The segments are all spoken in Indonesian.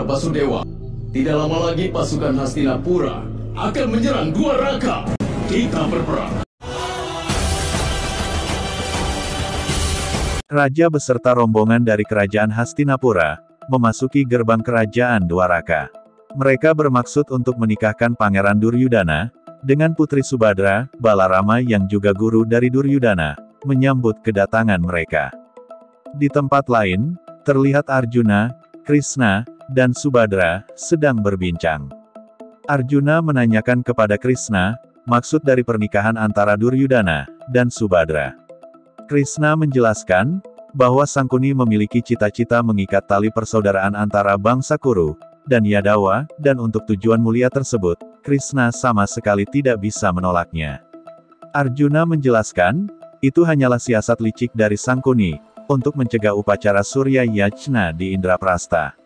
Basudewa. Tidak lama lagi pasukan Hastinapura akan menyerang Dwaraka. Kita berperang. Raja beserta rombongan dari kerajaan Hastinapura memasuki gerbang kerajaan Dwaraka. Mereka bermaksud untuk menikahkan Pangeran Duryudana dengan Putri Subadra. Balarama yang juga guru dari Duryudana menyambut kedatangan mereka. Di tempat lain, terlihat Arjuna, Krishna, dan Subadra sedang berbincang. Arjuna menanyakan kepada Krishna maksud dari pernikahan antara Duryudana dan Subadra. Krishna menjelaskan bahwa Sangkuni memiliki cita-cita mengikat tali persaudaraan antara bangsa Kuru dan Yadawa, dan untuk tujuan mulia tersebut, Krishna sama sekali tidak bisa menolaknya. Arjuna menjelaskan, itu hanyalah siasat licik dari Sangkuni untuk mencegah upacara Surya Yajna di Indraprastha.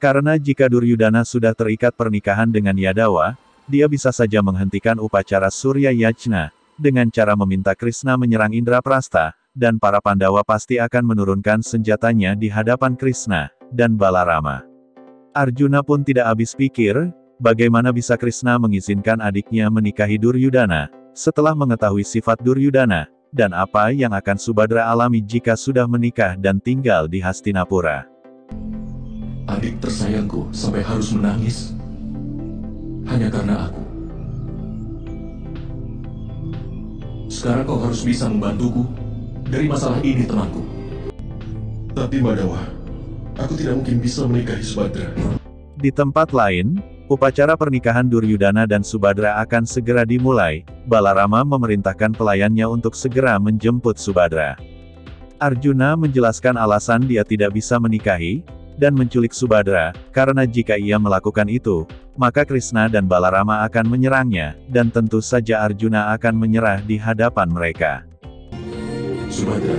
Karena jika Duryudana sudah terikat pernikahan dengan Yadawa, dia bisa saja menghentikan upacara Surya Yajna dengan cara meminta Krishna menyerang Indraprastha, dan para Pandawa pasti akan menurunkan senjatanya di hadapan Krishna dan Balarama. Arjuna pun tidak habis pikir, bagaimana bisa Krishna mengizinkan adiknya menikahi Duryudana, setelah mengetahui sifat Duryudana, dan apa yang akan Subadra alami jika sudah menikah dan tinggal di Hastinapura. Adik tersayangku sampai harus menangis hanya karena aku. Sekarang kau harus bisa membantuku dari masalah ini, temanku. Tapi Madawa, aku tidak mungkin bisa menikahi Subadra. Di tempat lain, upacara pernikahan Duryudana dan Subadra akan segera dimulai. Balarama memerintahkan pelayannya untuk segera menjemput Subadra. Arjuna menjelaskan alasan dia tidak bisa menikahi dan menculik Subadra, karena jika ia melakukan itu, maka Krishna dan Balarama akan menyerangnya, dan tentu saja Arjuna akan menyerah di hadapan mereka. Subadra,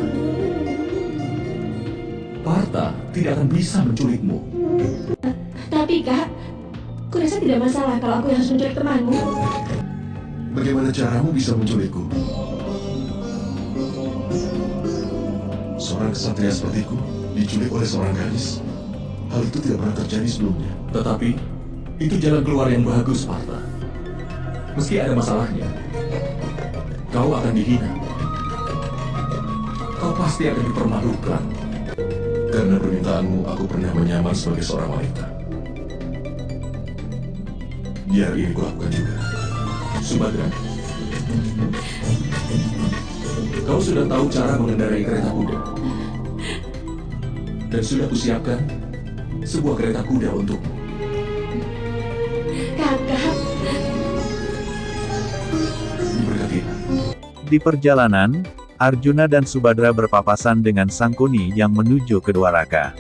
Partha tidak akan bisa menculikmu. Tapi Kak, kurasa tidak masalah kalau aku yang harus menculik temanmu. Bagaimana caramu bisa menculikku? Seorang kesatria sepertiku diculik oleh seorang gadis. Hal itu tidak pernah terjadi sebelumnya. Tetapi, itu jalan keluar yang bagus, Partha. Meski ada masalahnya, kau akan dihina. Kau pasti akan dipermalukan. Karena permintaanmu, aku pernah menyamar sebagai seorang wanita. Biar ini kulakukan juga. Subadra, kau sudah tahu cara mengendarai kereta kuda. Dan sudah kusiapkan sebuah kereta kuda untukmu. Kakak, Diberkati. Di perjalanan, Arjuna dan Subadra berpapasan dengan Sangkuni yang menuju ke Dwaraka.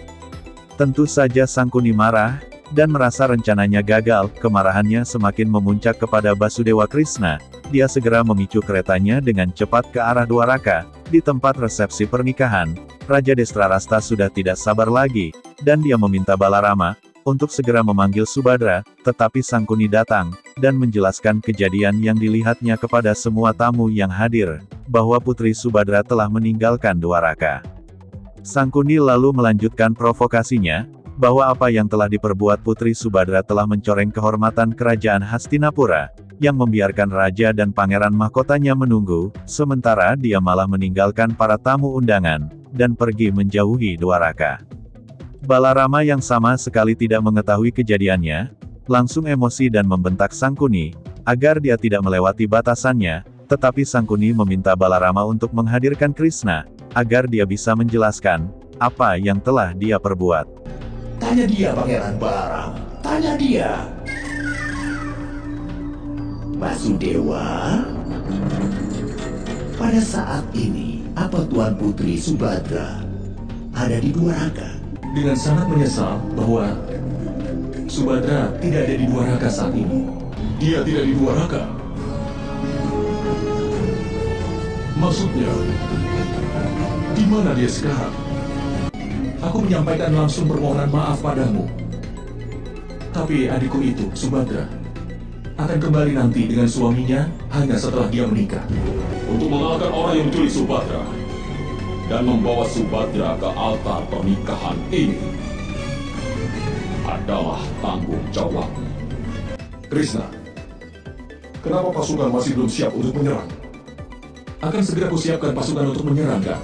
Tentu saja Sangkuni marah, dan merasa rencananya gagal. Kemarahannya semakin memuncak kepada Basudewa Krishna. Dia segera memicu keretanya dengan cepat ke arah Dwaraka. Di tempat resepsi pernikahan, Raja Destrarasta sudah tidak sabar lagi, dan dia meminta Balarama untuk segera memanggil Subadra, tetapi Sangkuni datang dan menjelaskan kejadian yang dilihatnya kepada semua tamu yang hadir, bahwa Putri Subadra telah meninggalkan Dwaraka. Sangkuni lalu melanjutkan provokasinya, bahwa apa yang telah diperbuat Putri Subadra telah mencoreng kehormatan kerajaan Hastinapura, yang membiarkan raja dan pangeran mahkotanya menunggu, sementara dia malah meninggalkan para tamu undangan, dan pergi menjauhi Dwaraka. Balarama yang sama sekali tidak mengetahui kejadiannya, langsung emosi dan membentak Sangkuni, agar dia tidak melewati batasannya, tetapi Sangkuni meminta Balarama untuk menghadirkan Krishna, agar dia bisa menjelaskan apa yang telah dia perbuat. Tanya dia, Pangeran Balarama. Tanya dia. Basudewa, pada saat ini, apa Tuan Putri Subadra ada di Dwaraka? Dengan sangat menyesal bahwa Subadra tidak ada di Dwaraka saat ini. Dia tidak di Dwaraka. Maksudnya, di mana dia sekarang? Aku menyampaikan langsung permohonan maaf padamu. Tapi adikku itu, Subadra, akan kembali nanti dengan suaminya hanya setelah dia menikah. Untuk mengalahkan orang yang menculik Subadra dan membawa Subadra ke altar pernikahan ini, adalah tanggung jawabmu. Krishna, kenapa pasukan masih belum siap untuk menyerang? Akan segera kusiapkan pasukan untuk menyerang, Kak.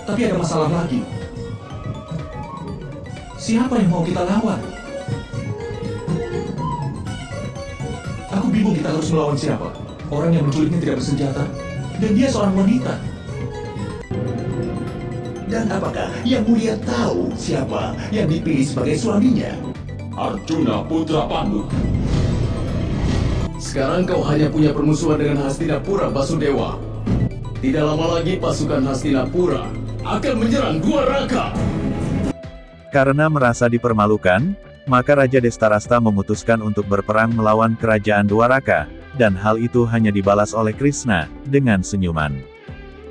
Tapi ada masalah lagi. Siapa yang mau kita lawan? Aku bingung kita harus melawan siapa. Orang yang menculiknya tidak bersenjata, dan dia seorang wanita. Dan apakah Yang Mulia tahu siapa yang dipilih sebagai suaminya? Arjuna Putra Pandu. Sekarang kau hanya punya permusuhan dengan Hastinapura, Basudewa. Tidak lama lagi pasukan Hastinapura akan menyerang Dwaraka. Karena merasa dipermalukan, maka Raja Destarasta memutuskan untuk berperang melawan kerajaan Dwaraka, dan hal itu hanya dibalas oleh Krishna dengan senyuman.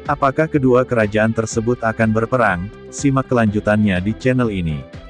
Apakah kedua kerajaan tersebut akan berperang? Simak kelanjutannya di channel ini.